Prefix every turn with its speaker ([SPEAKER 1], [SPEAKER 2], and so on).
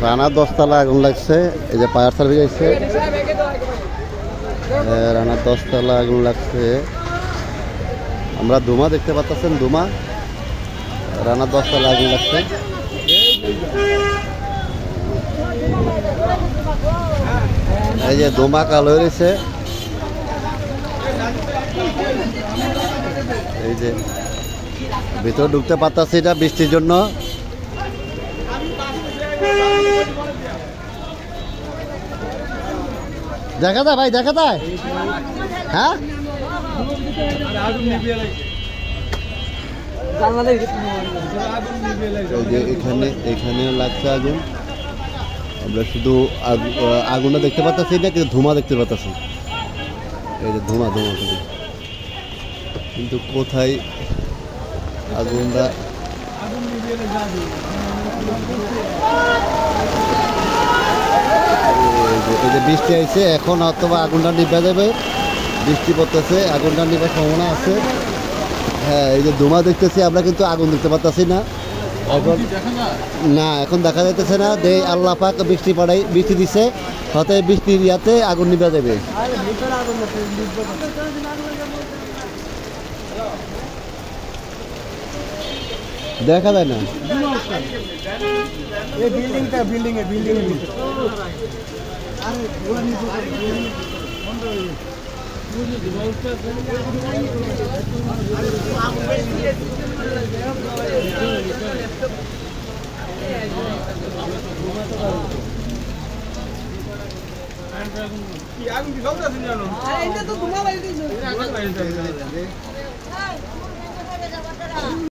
[SPEAKER 1] রানা 10 তলা আগুন লাগছে। এই যে ফায়ার সার্ভিস আসছে। রানা 10 তলা আগুন লাগছে। আমরা ধোঁয়া দেখতে পাচ্ছেন, ধোঁয়া। রানা 10 তলা আগুন লাগছে। এই যে ধোঁয়া কালো হয়েছে। এই যে ভিতরে ঢুকতে পারতাছি এটা বৃষ্টির জন্য। দেখা যায় ভাই, দেখা যায়। হ্যাঁ এখানেও লাগছে আগুন। আমরা শুধু আগুনটা দেখতে পাচ্ছি না, কিন্তু ধোঁয়া দেখতে পাচ্ছি। এই যে ধোঁয়া ধোঁয়া কিন্তু কোথায় আগুনটা? এই যে বৃষ্টি আইছে, এখন হয়তো আগুনটা নিভে যাবে। বৃষ্টি পড়তেছে, আগুনটা নিভার সম্ভাবনা আছে। হ্যাঁ, এই যে ধোঁয়া দেখতেছি আমরা, কিন্তু আগুন দেখতে পাচ্ছি না এখন। না, এখন দেখা যাইতেছে না। আল্লাহ পাক বৃষ্টি পড়াই, বৃষ্টি দিছে, হয়তো বৃষ্টির ইয়াতে আগুন নিভে যাবে। দেখা যায় না।
[SPEAKER 2] আগুন কি জ্বলতেছে জানো? এটা তো ধোঁয়া বাইরে দিছে।